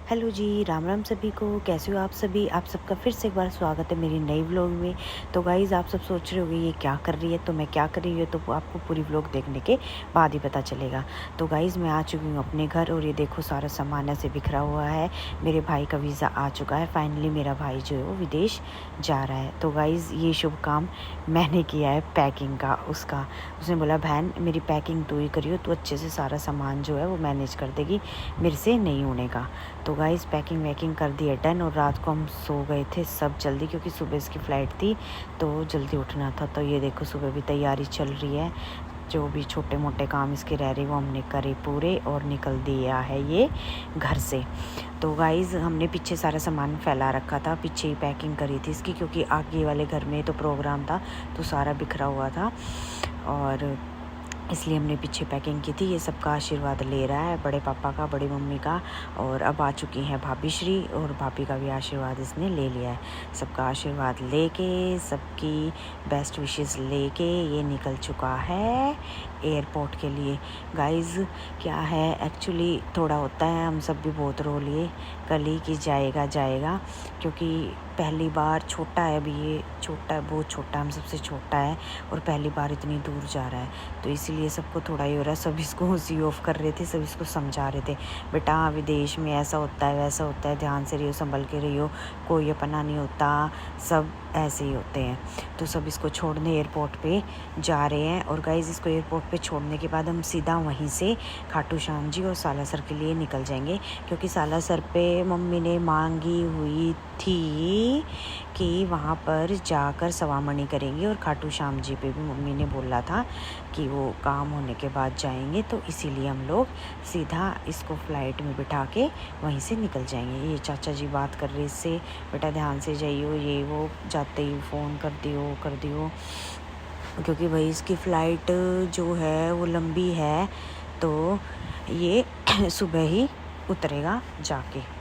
Hello जी, राम राम सभी को। कैसे हो आप सभी? आप सबका फिर से एक बार स्वागत है मेरी नई व्लॉग में। तो गाइज़, आप सब सोच रहे होंगे ये क्या कर रही है, तो मैं क्या कर रही हूँ तो आपको पूरी व्लॉग देखने के बाद ही पता चलेगा। तो गाइज़, मैं आ चुकी हूँ अपने घर और ये देखो सारा सामान ऐसे बिखरा हुआ है। मेरे भाई का वीज़ा आ चुका है। फाइनली मेरा भाई जो है वो विदेश जा रहा है। तो गाइज़, ये शुभ काम मैंने किया है पैकिंग का उसका। उसने बोला बहन मेरी पैकिंग तू ही करियो, तू अच्छे से सारा सामान जो है वो मैनेज कर देगी, मेरे से नहीं होने का। तो गाइस, पैकिंग वैकिंग कर दी है डन। और रात को हम सो गए थे सब जल्दी, क्योंकि सुबह इसकी फ़्लाइट थी तो जल्दी उठना था। तो ये देखो सुबह भी तैयारी चल रही है, जो भी छोटे मोटे काम इसके रह रहे वो हमने करे पूरे और निकल दिया है ये घर से। तो गाइज़, हमने पीछे सारा सामान फैला रखा था, पीछे ही पैकिंग करी थी इसकी, क्योंकि आगे वाले घर में तो प्रोग्राम था तो सारा बिखरा हुआ था और इसलिए हमने पीछे पैकिंग की थी। ये सबका आशीर्वाद ले रहा है, बड़े पापा का, बड़ी मम्मी का। और अब आ चुकी हैं भाभी श्री, और भाभी का भी आशीर्वाद इसने ले लिया है। सबका आशीर्वाद लेके, सबकी बेस्ट विशेस लेके ये निकल चुका है एयरपोर्ट के लिए। गाइज़, क्या है एक्चुअली थोड़ा होता है, हम सब भी बहुत रो लिए कल ही कि जाएगा जाएगा, क्योंकि पहली बार छोटा है अभी, ये छोटा है, बहुत छोटा है, हम सबसे छोटा है और पहली बार इतनी दूर जा रहा है। तो इसीलिए सबको थोड़ा ही हो रहा है। सब इसको सी ऑफ कर रहे थे, सब इसको समझा रहे थे, बेटा विदेश में ऐसा होता है वैसा होता है, ध्यान से रहियो, संभल के रहियो, कोई अपना नहीं होता, सब ऐसे ही होते हैं। तो सब इसको छोड़ने एयरपोर्ट पे जा रहे हैं। और गाइज़, इसको एयरपोर्ट पे छोड़ने के बाद हम सीधा वहीं से खाटू श्याम जी और सालासर के लिए निकल जाएंगे, क्योंकि सालासर पे मम्मी ने मांगी हुई थी कि वहाँ पर जाकर सवामणी करेंगे, और खाटू श्याम जी पे भी मम्मी ने बोला था कि वो काम होने के बाद जाएंगे। तो इसीलिए हम लोग सीधा इसको फ़्लाइट में बिठा के वहीं से निकल जाएंगे। ये चाचा जी बात कर रहे इससे, बेटा ध्यान से जाइयो, ये वो, जाते ही फ़ोन कर दियो, क्योंकि भाई इसकी फ़्लाइट जो है वो लंबी है, तो ये सुबह ही उतरेगा जाके।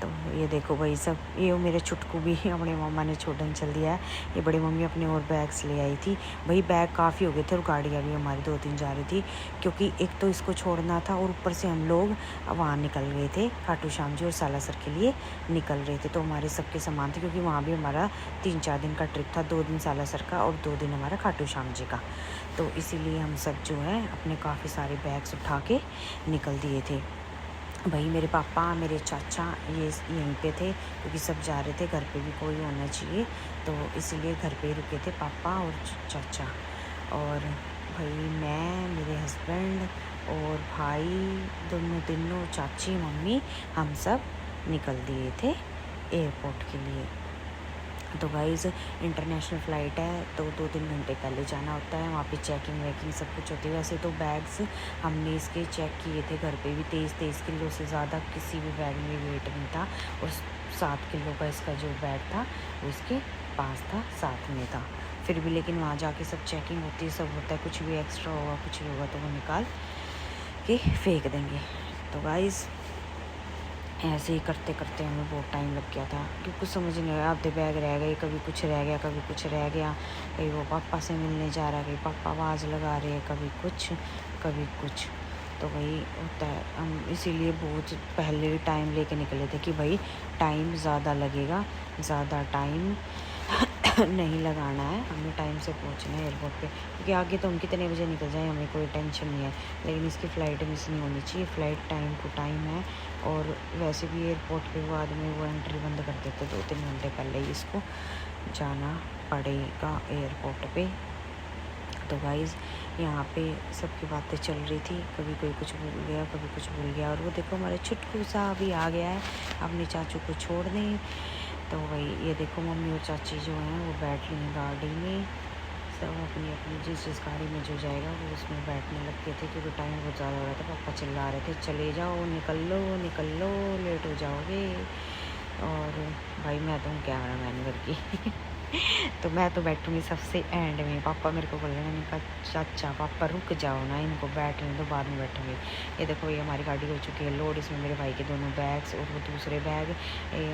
तो ये देखो भाई सब, ये मेरे छुटकू भी अपने मामा ने छोड़ने चल दिया है। ये बड़ी मम्मी अपने और बैग्स ले आई थी। भाई बैग काफ़ी हो गए थे और गाड़ियाँ भी हमारी 2-3 जा रही थी, क्योंकि एक तो इसको छोड़ना था और ऊपर से हम लोग वहाँ निकल गए थे, खाटू श्याम जी और सालासर के लिए निकल रहे थे। तो हमारे सबके सामान थे, क्योंकि वहाँ भी हमारा 3-4 दिन का ट्रिप था, 2 दिन सालासर का और 2 दिन हमारा खाटू श्याम जी का। तो इसीलिए हम सब जो है अपने काफ़ी सारे बैग्स उठा के निकल दिए थे। भाई मेरे पापा, मेरे चाचा ये यहीं पे थे, क्योंकि सब जा रहे थे, घर पे भी कोई होना चाहिए, तो इसीलिए घर पे ही रुके थे पापा और चाचा। और भाई मैं, मेरे हस्बैंड और भाई, दोनों चाची मम्मी, हम सब निकल दिए थे एयरपोर्ट के लिए। तो गाइज़, इंटरनेशनल फ़्लाइट है तो 2-3 घंटे पहले जाना होता है, वहाँ पे चेकिंग वैकिंग सब कुछ होती है। वैसे तो बैग्स हमने इसके चेक किए थे घर पे भी, 23 किलो से ज़्यादा किसी भी बैग में वेट नहीं था, और 7 किलो का इसका जो बैग था वो इसके पास था, साथ में था। फिर भी लेकिन वहाँ जाके सब चेकिंग होती है, सब होता है, कुछ भी एक्स्ट्रा होगा, कुछ भी होगा तो वो निकाल के फेंक देंगे। तो गाइज़, ऐसे ही करते करते हमें बहुत टाइम लग गया था, क्योंकि कुछ समझ नहीं आया, आधे बैग रह गए, कभी कुछ रह गया, कभी कुछ रह गया, कहीं वो पापा से मिलने जा रहा है, कहीं पापा आवाज़ लगा रहे हैं, कभी कुछ कभी कुछ। तो वही होता है, हम इसीलिए बहुत पहले ही टाइम लेके निकले थे कि भाई टाइम ज़्यादा लगेगा, ज़्यादा टाइम नहीं लगाना है, हमें टाइम से पहुंचना है एयरपोर्ट पे, क्योंकि आगे तो हम कितने बजे निकल जाए हमें कोई टेंशन नहीं है, लेकिन इसकी फ़्लाइट मिस नहीं होनी चाहिए। फ़्लाइट टाइम टू टाइम है, और वैसे भी एयरपोर्ट के बाद में वो एंट्री बंद कर देते, 2-3 घंटे पहले ही इसको जाना पड़ेगा एयरपोर्ट पे। तो गाइज़, यहाँ पे सबकी बातें चल रही थी, कभी कोई कुछ भूल गया, कभी कुछ भूल गया। और वो देखो हमारे छुटकू सा अभी आ गया है अपने चाचू को छोड़ने। तो वही ये देखो मम्मी और चाची जो हैं वो बैठ रही हैं गाड़ी में, सब अपनी अपनी जिस गाड़ी में जो जाएगा वो उसमें बैठने लग गए थे, क्योंकि टाइम बहुत ज़्यादा हो रहा था। पापा चिल्ला रहे थे चले जाओ, निकल लो, लेट हो जाओगे। और भाई मैं तो हूँ कैमरा मैन घर की तो मैं तो बैठूँगी सबसे एंड में। पापा मेरे को बोल रहे हैं, मैंने कहा चाचा पापा रुक जाओ ना, इनको बैठने दो, बाद में बैठूँगी। ये देखो ये हमारी गाड़ी हो चुकी है लोड, इसमें मेरे भाई के दोनों बैग्स और वो दूसरे बैग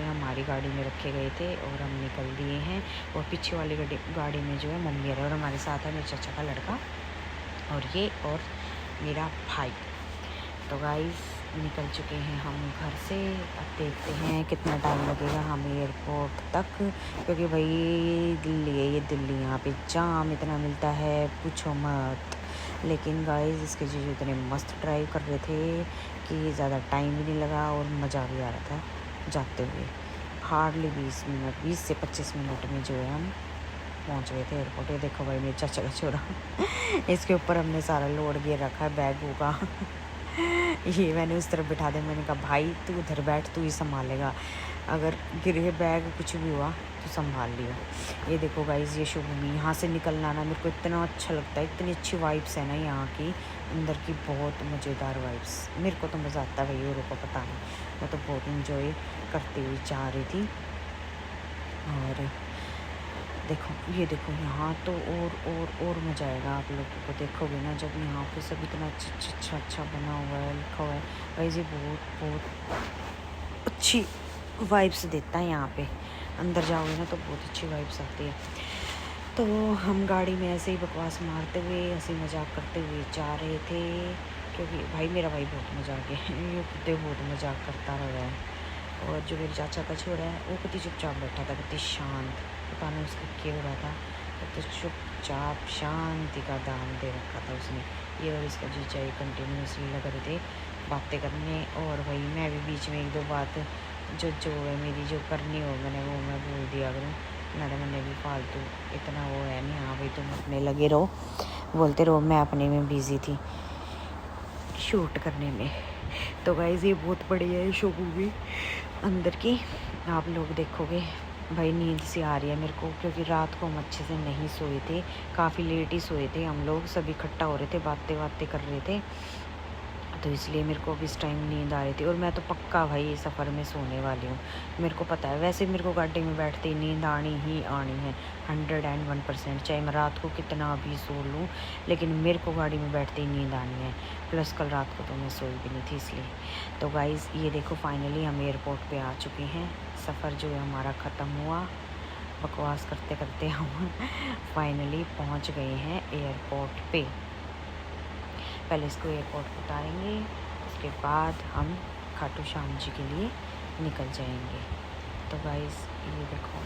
हमारी गाड़ी में रखे गए थे और हम निकल दिए हैं। और पीछे वाली गाड़ी में जो है मम्मी है, और हमारे साथ है मेरे चाचा का लड़का और ये और मेरा भाई। तो गाइस निकल चुके हैं हम घर से। अब देखते हैं कितना टाइम लगेगा हमें एयरपोर्ट तक, क्योंकि भाई दिल्ली है ये, दिल्ली यहाँ पे जाम इतना मिलता है पूछो मत। लेकिन गाइस इसके जीजू इतने मस्त ड्राइव कर रहे थे कि ज़्यादा टाइम भी नहीं लगा और मज़ा भी आ रहा था जाते हुए। हार्डली 20 मिनट, 20 से 25 मिनट में जो है हम पहुंच गए थे एयरपोर्ट। ये देखो भाई मेरे चाचा का छोरा इसके ऊपर हमने सारा लोड गिर रखा है बैगों का ये मैंने उस तरफ बिठा दिया। मैंने कहा भाई तू उधर बैठ, तू ही संभालेगा, अगर गिरे बैग कुछ भी हुआ तो संभाल लियो। ये देखो गाइस ये शुभमी, यहाँ से निकलना ना मेरे को इतना अच्छा लगता है, इतनी अच्छी वाइब्स है ना यहाँ की अंदर की, बहुत मज़ेदार वाइब्स। मेरे को तो मज़ा आता है भाई, औरों को पता नहीं, मैं तो बहुत इंजॉय करते हुए जा रही थी। और देखो ये देखो यहाँ तो और मज़ा आएगा आप लोगों को, देखोगे ना जब यहाँ पे सब इतना अच्छा बना हुआ है, लिखा हुआ है। वैसे बहुत अच्छी वाइब्स देता है यहाँ पे, अंदर जाओगे ना तो बहुत अच्छी वाइब्स आती है। तो हम गाड़ी में ऐसे ही बकवास मारते हुए हंसी मजाक करते हुए जा रहे थे, क्योंकि भाई मेरा भाई बहुत मजाक है ये खुद बहुत मजाक करता रहा है। और जो मेरे चाचा का छोरा है वो कितनी चुपचाप बैठा था, कितनी शांत, पता नहीं उसका क्या हो रहा था, तो चुपचाप शांति का दाम दे रखा था उसने। ये और इसका जीजा ये कंटिन्यूसली लग रहे थे बातें करने। और भाई मैं भी बीच में एक दो बात जो है मेरी जो करनी हो मैंने वो मैं बोल दिया करूँ, मैंने भी फालतू इतना वो है नहीं। हाँ भाई तुम अपने लगे रहो, बोलते रहो, मैं अपने में बिज़ी थी शूट करने में। तो गाइस ये बहुत बढ़िया है शो मूवी अंदर की, आप लोग देखोगे। भाई नींद सी आ रही है मेरे को, क्योंकि रात को हम अच्छे से नहीं सोए थे, काफ़ी लेट ही सोए थे हम लोग, सभी इकट्ठा हो रहे थे, बातें कर रहे थे, तो इसलिए मेरे को भी इस टाइम नींद आ रही थी। और मैं तो पक्का भाई सफ़र में सोने वाली हूँ, मेरे को पता है। वैसे मेरे को गाड़ी में बैठते ही नींद आनी ही आनी है 101%, चाहे मैं रात को कितना भी सो लूँ, लेकिन मेरे को गाड़ी में बैठते ही नींद आनी है। प्लस कल रात को तो मैं सोई भी नहीं थी इसलिए। तो गाइज़ ये देखो फाइनली हम एयरपोर्ट पर आ चुके हैं, सफ़र जो है हमारा ख़त्म हुआ, बकवास करते करते हम फाइनली पहुँच गए हैं एयरपोर्ट पे। पहले इसको एयरपोर्ट पर उतारेंगे, उसके बाद हम खाटू श्याम जी के लिए निकल जाएंगे। तो गाइस ये देखो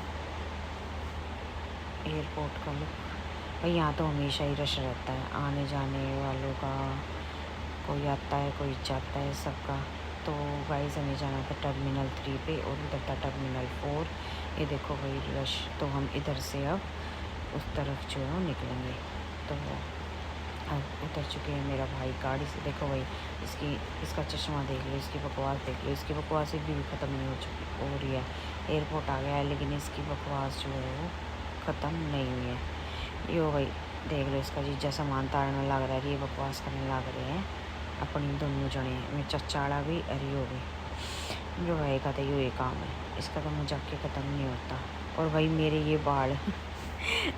एयरपोर्ट का लुक, भाई यहाँ तो हमेशा ही रश रहता है आने जाने वालों का, कोई आता है कोई जाता है सबका। तो गाइस हमें जाना था टर्मिनल 3 पे और उधर था टर्मिनल 4। ये देखो भाई रश, तो हम इधर से अब उस तरफ जो है निकलेंगे। तो अब उतर चुके हैं, मेरा भाई गाड़ी से, देखो भाई इसका चश्मा देख लो, इसकी बकवास देख लो, इसकी बकवास भी ख़त्म नहीं हो रही है। एयरपोर्ट आ गया है लेकिन इसकी बकवास जो है वो ख़त्म नहीं हुई है। यो भाई देख लो, इसका जीजा सामान तारने लग रहा है, ये बकवास करने लग रहे हैं अपनी दोनों जने, मेरे चचाड़ा भी अरे हो गई। मेरे भाई का तो ये काम है, इसका तो मजाक के ख़त्म नहीं होता। और भाई मेरे ये बाल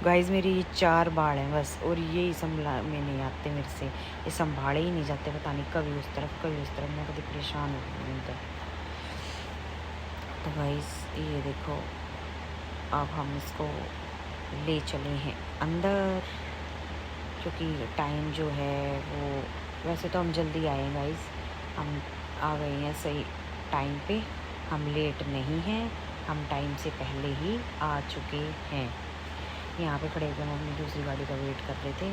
गाइस मेरे ये 4 बाल हैं बस, और ये ही संभला में नहीं आते मेरे से, ये संभाले ही नहीं जाते, पता नहीं कभी उस तरफ कभी उस तरफ, मैं कभी परेशान हो गई इनका। तो गाइस ये देखो अब हम इसको ले चले हैं अंदर, क्योंकि टाइम जो है वो, वैसे तो हम जल्दी आए हैं गाइस, हम आ गए हैं सही टाइम पे, हम लेट नहीं हैं, हम टाइम से पहले ही आ चुके हैं। यहाँ पे खड़े होकर मम्मी दूसरी गाड़ी का वेट कर रहे थे,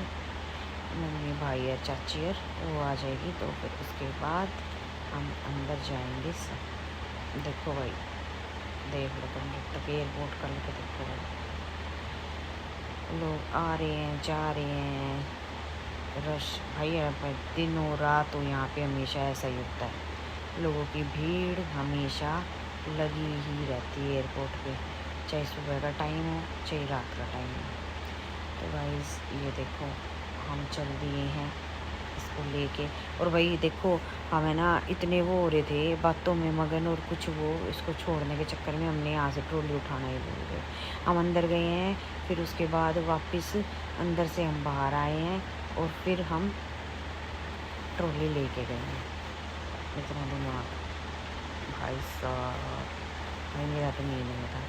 मम्मी भाई और चाची और वो आ जाएगी तो फिर उसके बाद हम अंदर जाएंगे सब। देखो भाई देख लो तुम जब तक एयरपोर्ट कर लेके, देखो भाई लोग आ रहे हैं जा रहे हैं, रश भाई दिनों रात तो यहाँ पे हमेशा ऐसा ही होता है, लोगों की भीड़ हमेशा लगी ही रहती है एयरपोर्ट पे, चाहे सुबह का टाइम हो चाहे रात का टाइम हो। तो गाइस ये देखो हम चल दिए हैं इसको लेके। और भाई देखो हमें ना इतने वो हो रहे थे बातों में मगन, और कुछ वो इसको छोड़ने के चक्कर में हमने यहाँ से ट्रॉली उठाना ही भूल गए। हम अंदर गए हैं, फिर उसके बाद वापस अंदर से हम बाहर आए हैं, और फिर हम ट्रॉली लेके गए हैं। इतना दिमाग भाई साहब, भाई मेरा तो नींद में था।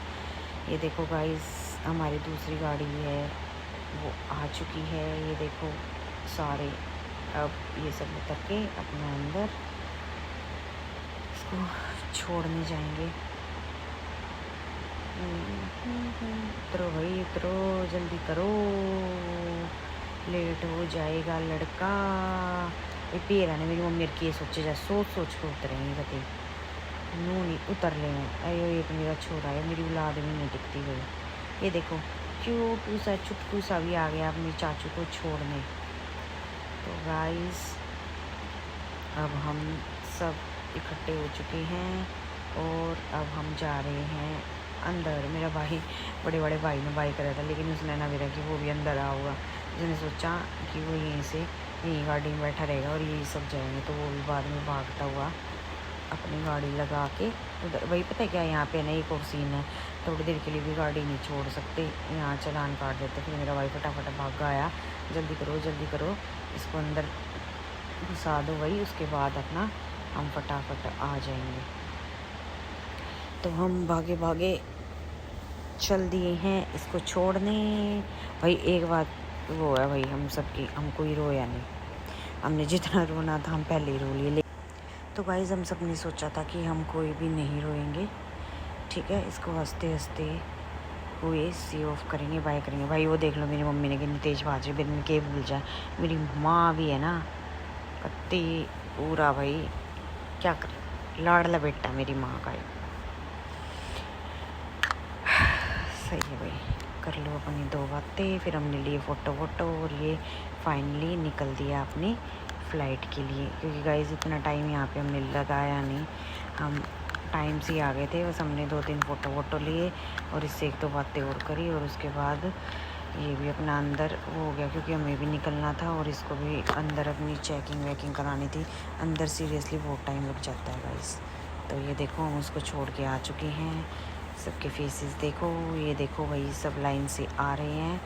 ये देखो गाइस हमारी दूसरी गाड़ी है वो आ चुकी है, ये देखो सारे। अब ये सब उतर के अपना अंदर इसको छोड़ने जाएंगे। उतरो भाई उतरो, जल्दी करो, लेट हो जाएगा लड़का। ये पेरा ने मेरी मम्मी की ये सोचे जा सोच सोच के उतरेंगे कति नू नहीं उतर ले। अयो एक मेरा छोरा है, मेरी औलाद भी नहीं टिकती गई। ये देखो क्यूटू सा चुटकू सा भी आ गया अपनी चाचू को छोड़ने। तो गाइस अब हम सब इकट्ठे हो चुके हैं और अब हम जा रहे हैं अंदर। मेरा भाई बड़े बड़े भाई ने बाई करा था, लेकिन उसने ना मेरा कि वो भी अंदर आऊँगा। उसने सोचा कि वो यहीं से यहीं गाड़ी में बैठा रहेगा और यही सब जाएंगे, तो वो भी बाद में भागता हुआ अपनी गाड़ी लगा के उधर। वही पता है क्या, यहाँ पे ना एक और सीन है, थोड़ी देर के लिए भी गाड़ी नहीं छोड़ सकते, यहाँ चलान काट देते। फिर मेरा भाई फटाफट भाग आया, जल्दी करो इसको अंदर घुसा दो भाई, उसके बाद अपना हम फटाफट आ जाएंगे। तो हम भागे भागे चल दिए हैं इसको छोड़ने। भाई एक बात वो है भाई, हम सबकी हम कोई रोया नहीं, हमने जितना रोना था हम पहले ही रो लिए। तो गाइस हम सब ने सोचा था कि हम कोई भी नहीं रोएंगे, ठीक है। इसको हंसते हंसते हुए सी ऑफ करेंगे, बाय करेंगे। भाई वो देख लो मेरी मम्मी ने कितनी तेज बात है, बिन के भूल जाए। मेरी माँ भी है ना कत्ती पूरा, भाई क्या करे, लाडला बेटा मेरी माँ का है। सही है भाई, कर लो अपनी दो बातें। फिर हमने लिए फ़ोटो और ये फाइनली निकल दिया अपनी फ़्लाइट के लिए, क्योंकि गाइस इतना टाइम यहाँ पे हमने लगाया नहीं, हम टाइम से ही आ गए थे। बस हमने 2-3 फ़ोटो लिए और इससे 1-2 बातें और करी, और उसके बाद ये भी अपना अंदर वो हो गया, क्योंकि हमें भी निकलना था और इसको भी अंदर अपनी चेकिंग करानी थी। अंदर सीरियसली बहुत टाइम लग जाता है गाइस। तो ये देखो हम उसको छोड़ के आ चुके हैं, सबके फेसेस देखो, ये देखो भाई सब लाइन से आ रहे हैं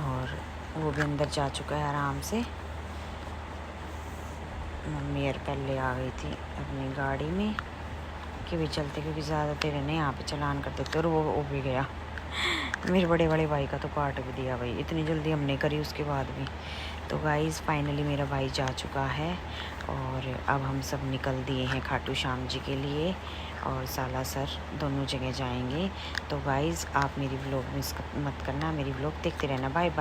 और वो भी अंदर जा चुका है आराम से। मम्मी यार पहले आ गई थी अपनी गाड़ी में कि भी चलते, क्योंकि ज़्यादा तेरे ने यहाँ पे चलान कर देते, और वो भी गया। मेरे बड़े भाई का तो काट भी दिया भाई, इतनी जल्दी हमने करी उसके बाद भी। तो गाइज़ फाइनली मेरा भाई जा चुका है और अब हम सब निकल दिए हैं खाटू श्याम जी के लिए और सालासर, दोनों जगह जाएंगे। तो गाइज़ आप मेरी व्लॉग मिस मत करना, मेरी व्लॉग देखते रहना। Bye bye.